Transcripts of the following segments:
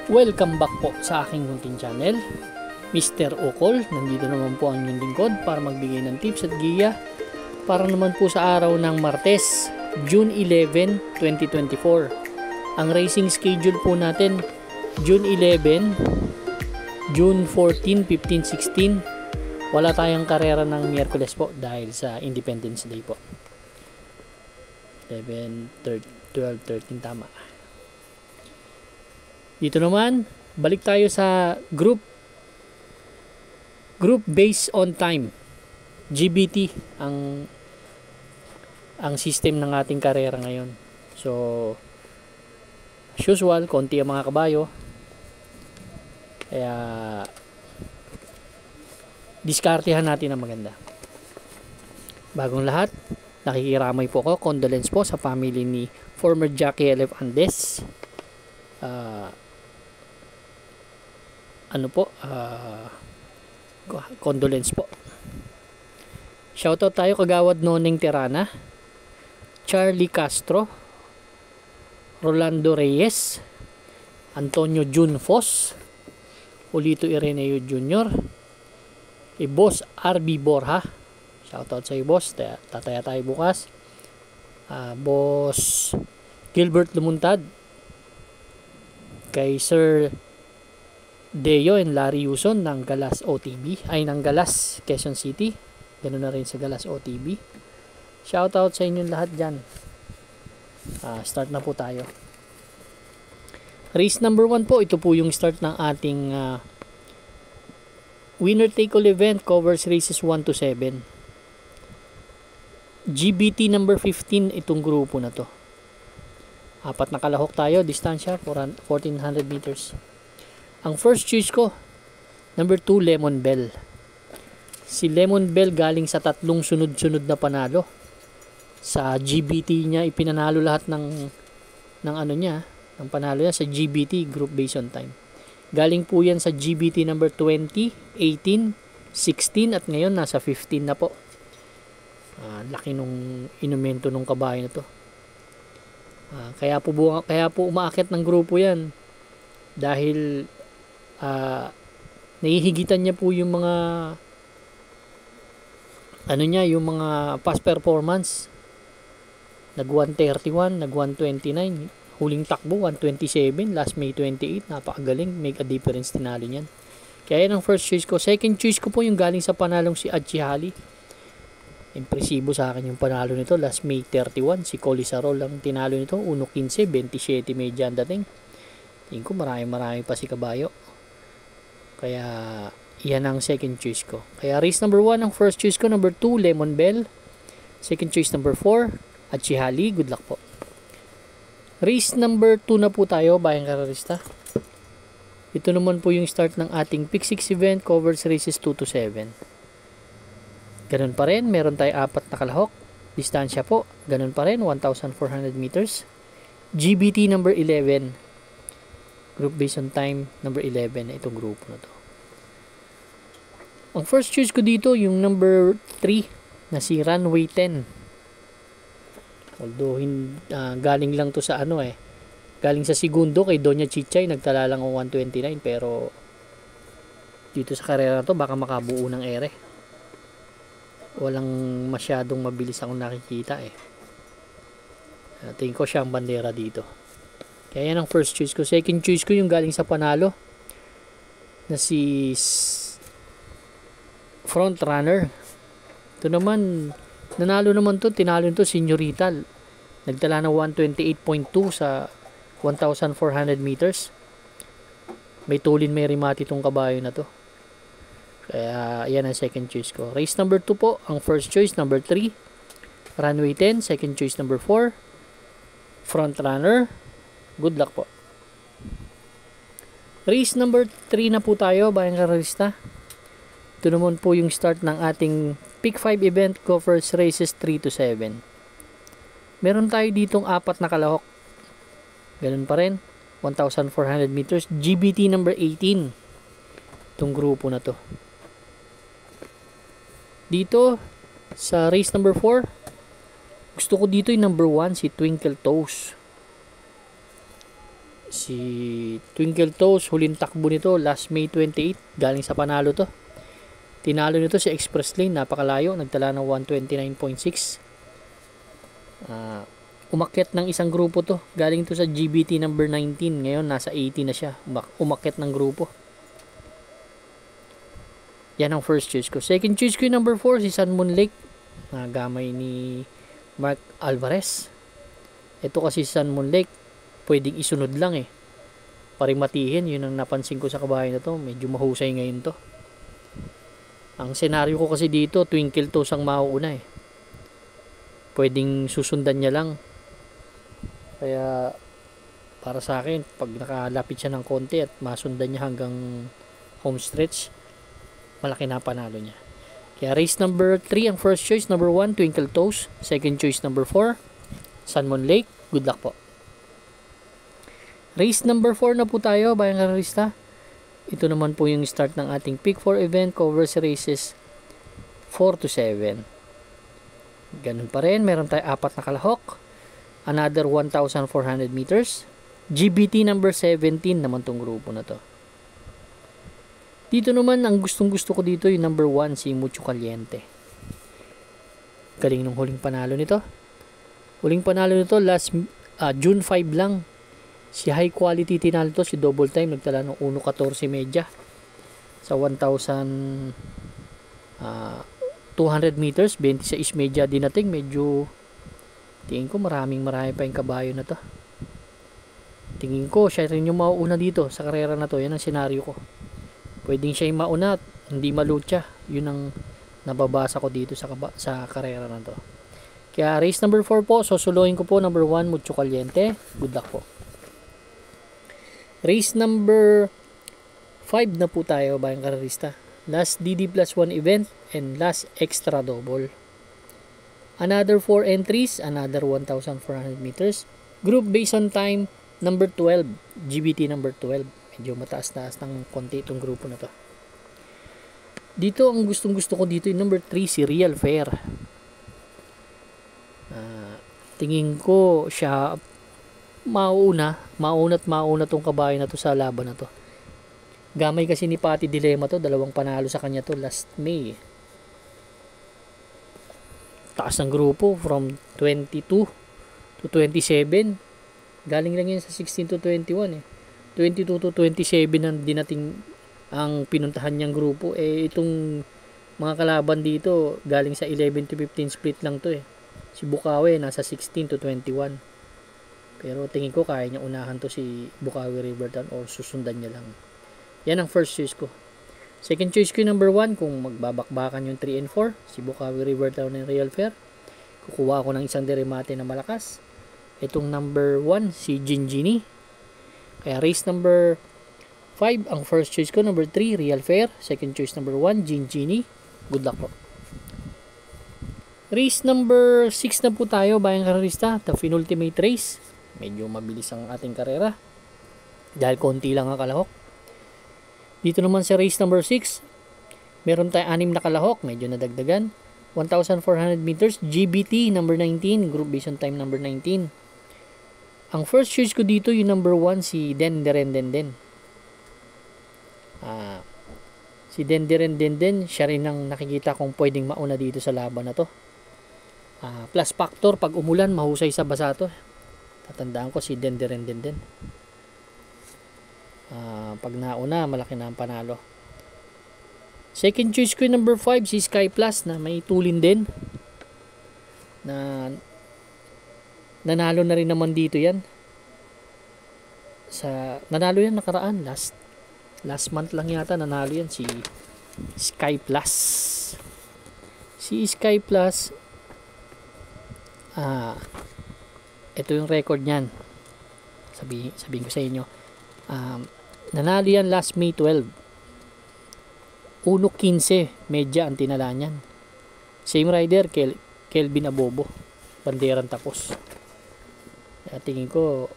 Welcome back po sa aking munting channel, Mr. Ukol. Nandito naman po ang inyong lingkod para magbigay ng tips at giya para naman po sa araw ng Martes, June 11, 2024. Ang racing schedule po natin, June 11, June 14, 15, 16. Wala tayong karera ng Miyerkules po dahil sa Independence Day po. 11, 12, 13 tama. Dito naman, balik tayo sa group based on time. GBT ang system ng ating karera ngayon. So, as usual, konti ang mga kabayo. Kaya, diskartehan natin ang maganda. Bagong lahat, nakikiramay po ako. Condolence po sa family ni former Jackie LF Andes. Condolence po. Shoutout tayo kagawad Noneng Terana, Charlie Castro, Rolando Reyes, Antonio Jun Fos, Ulito Ireneo Jr., Boss RB Borja. Shoutout sa iyo, boss. Tataya tayo bukas. Boss Gilbert Lumuntad, kay Sir Deo and Larry Yuson ng Galas OTB, ay ng Galas Quezon City, ganoon na rin sa Galas OTB. Shoutout sa inyong lahat dyan. Start na po tayo. Race number 1 po, ito po yung start ng ating winner take all event. Covers races 1 to 7. GBT number 15 itong grupo na to. Apat na kalahok tayo, distansya 1400 meters. Ang first choice ko, number 2, Lemon Bell. Si Lemon Bell galing sa tatlong sunod-sunod na panalo. Sa GBT niya, ipinanalo lahat ng panalo niya sa GBT, Group Based on Time. Galing po yan sa GBT number 20, 18, 16 at ngayon nasa 15 na po. Laki nung inumento nung kabayo na to. Kaya po umaakit ng grupo yan dahil nahihigitan niya po yung mga yung mga past performance. Nag 131, nag 129, huling takbo 127, last May 28, napakagaling, make a difference, tinalo niyan. Kaya yan ang first choice ko. Second choice ko po yung galing sa panalong si Adjihali. Impresibo sa akin yung panalo nito last May 31. Si Colisarol ang tinalo nito 1.15, 27 medya ang dating. Tingin ko marami pa si kabayo. Kaya yan ang second choice ko. Kaya race number 1 ang first choice ko. Number 2, Lemon Bell. Second choice number 4, Adjihali. Good luck po. Race number 2 na po tayo, bayang kararista. Ito naman po yung start ng ating Pick 6 event. Covers races 2 to 7. Ganun pa rin, meron tayo apat na kalahok. Distansya po, ganun pa rin, 1,400 meters. GBT number 11. Group based on time, number 11. Itong grupo na to. Ang first choice ko dito, yung number 3 na si Runway 10. Although, galing lang to sa galing sa segundo kay Doña Chichay, nagtala lang ng 129. Pero, dito sa karera na to, baka makabuo ng ere. Walang masyadong mabilis akong nakikita tingin ko siya ang bandera dito. Kaya yan ang first choice ko. Second choice ko yung galing sa panalo na si Front Runner. Ito naman, tinalo nito Señorita. Nagtala ng 128.2 sa 1,400 meters. May tulin, may rimati itong kabayo na to. Kaya yan ang second choice ko. Race number 2 po, ang first choice number 3, Runway 10. Second choice number 4, Front Runner. Good luck po. Race number 3 na po tayo, bayang kararista. Ito naman po yung start ng ating Pick 5 event. Covers races 3 to 7. Meron tayo ditong apat na kalahok. Ganun pa rin, 1,400 meters. GBT number 18. Itong grupo na to. Dito sa race number 4, gusto ko dito yung number 1, si Twinkle Toes. Si Twinkle Toes, huling takbo nito last May 28, galing sa panalo to. Tinalo nito si Express Lane, napakalayo, nagtala ng 129.6. Umakyat ng isang grupo to, galing to sa GBT number 19, ngayon nasa 80 na siya. Umakyat ng grupo. Yan ang first choice ko. Second choice ko yung number 4, si Sun Moon Lake, gamay ni Mark Alvarez. Ito kasi si Sun Moon Lake, pwedeng isunod lang eh. Parimatihin, yun ang napansin ko sa kabahay na to. Medyo mahusay ngayon to. Ang senaryo ko kasi dito, Twinkle Toes ang mauuna eh. Pwedeng susundan niya lang. Kaya, para sa akin, pag nakalapit siya ng konti at masundan niya hanggang home stretch, malaki na panalo niya. Kaya race number 3 ang first choice. Number 1, Twinkle Toes. Second choice, number 4, Sun Moon Lake. Good luck po. Race number 4 na po tayo, bayang karista. Ito naman po yung start ng ating Pick 4 event. Covers races 4 to 7. Ganun pa rin. Meron tayo 4 na kalahok. Another 1,400 meters. GBT number 17 naman tong grupo na to. Dito naman, ang gustong gusto ko dito yung number 1, si Mucho Caliente. Galing nung huling panalo nito. Huling panalo nito last June 5 lang. Si high quality tinalo to, si double time, nagtala ng 1.14 medya sa 1,200 meters, 26 medya dinating. Medyo tingin ko marami pa yung kabayo na to. Tingin ko siya rin yung mauuna dito sa karera na to. Yan ang senaryo ko. Pwedeng siya yung mauna at hindi malutya. Yun ang nababasa ko dito sa karera na to. Kaya race number 4 po, susuluhin ko po number 1, Mucho Caliente. Good luck po. Race number 5 na po tayo, bayang karerista. Last DD plus 1 event and last extra double. Another 4 entries, another 1,400 meters. Group based on time, number 12, GBT number 12. Medyo mataas-taas ng konti itong grupo na to. Dito, ang gustong-gusto ko dito yung number 3, si Real Fair. Tingin ko siya mauna tong kabayo na to sa laban na to. Gamay kasi ni Patty Dilemma to, dalawang panalo sa kanya to last May. Taas ng grupo from 22 to 27. Galing lang yan sa 16 to 21 eh. 22 to 27 ang dinating ang pinuntahan niyang grupo. Itong mga kalaban dito galing sa 11 to 15 split lang to eh. Si Bukawi nasa 16 to 21. Pero tingin ko kaya niya unahan to si Bukawi Rivertown or susundan niya lang. Yan ang first choice ko. Second choice ko yung number 1 kung magbabakbakan yung 3 and 4. Si Bukawi Rivertown and Real Fair. Kukuha ako ng isang deremate na malakas. Itong number 1 si Ginjini. Kaya race number 5 ang first choice ko. Number 3 Real Fair. Second choice number 1 Ginjini. Good luck po. Race number 6 na po tayo, bayang karerista. The penultimate race. Medyo mabilis ang ating karera dahil konti lang ang kalahok. Dito naman sa race number 6, meron tayo 6 na kalahok, medyo nadagdagan. 1,400 meters, GBT number 19, group based on time number 19. Ang first choice ko dito yung number 1, si Denderendenden. Si Denderendenden, siya rin ang nakikita kong pwedeng mauna dito sa laban na to. Plus factor, pag umulan, mahusay sa basa to. Tatandaan ko si Denderendenden. Pag nauna, malaki na ang panalo. Second choice ko yung number 5, si Sky Plus, na may tulin din. Na nanalo na rin naman dito yan. Nanalo yan nakaraan, last month lang yata nanalo yan si Sky Plus. Si Sky Plus, ito yung record niyan. Sabihin ko sa inyo. Nanalo yan last May 12. 1.15 medya ang tinala niyan. Same rider, Kelvin Abobo. Banderang tapos. Kaya tingin ko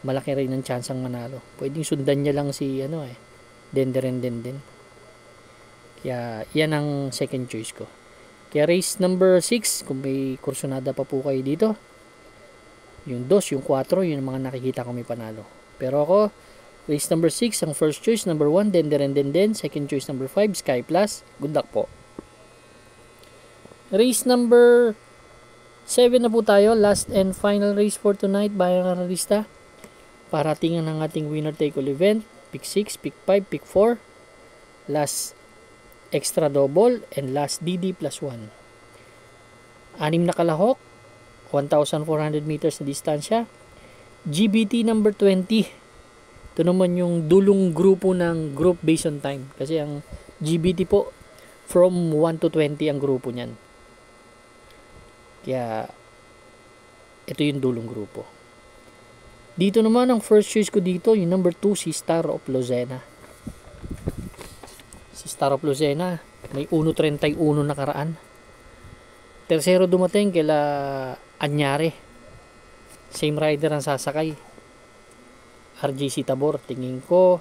malaki rin ang chance ang manalo. Pwedeng sundan niya lang si Denderendenden. Kaya yan ang second choice ko. Kaya race number 6, kung may kursunada pa po kayo dito, yung 2, yung 4, yun ang mga nakikita ko may panalo. Pero ako, race number 6, ang first choice, number 1, Den. Second choice, number 5, Sky Plus. Good luck po. Race number 7 na po tayo. Last and final race for tonight, bayang analista. Paratingan ng ating winner take all event. Pick 6, pick 5, pick 4. Last extra double and last DD plus 1. 6 na kalahok. 1,400 meters na distansya. GBT number 20. Ito naman yung dulong grupo ng group based on time. Kasi ang GBT po, from 1 to 20 ang grupo niyan. Kaya, ito yung dulong grupo. Dito naman, ang first choice ko dito, yung number 2, si Star of Lucena. Si Star of Lucena, may 1.31 nakaraan. Tercero dumating kila Anyare. Same rider ang sasakay. RJC Tabor. Tingin ko,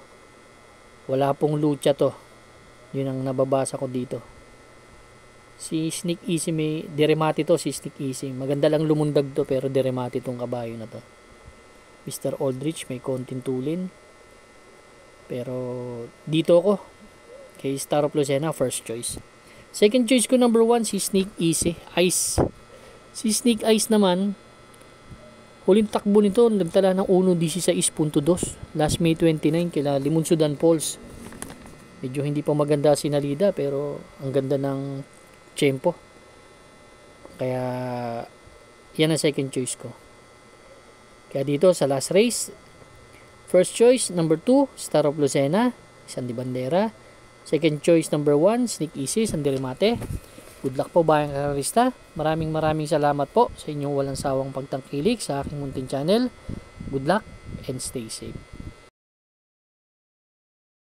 wala pong lucha to. Yun ang nababasa ko dito. Si Sneak Easy, may deremati to, si Sneak Easy. Maganda lang lumundag to, pero deremati tong kabayo na to. Mr. Aldrich, may konting tulin. Pero, dito ako. Kay Star of Lucena, first choice. Second choice ko, number 1, si Sneak Easy. Ice. Si Sneak Ice naman, huling takbo nito, nagtala ng 1.16.2. Last May 29, kila Limunsudan Falls. Medyo hindi pa maganda sinalida, pero ang ganda ng tempo. Kaya, yan ang second choice ko. Kaya dito, sa last race, first choice, number 2, Star of Lucena, Sandy Bandera. Second choice, number 1, Sneak Easy, Sandy Remate. Good luck po, bayang kararista. Maraming salamat po sa inyong walang sawang pagtangkilik sa aking munting channel. Good luck and stay safe.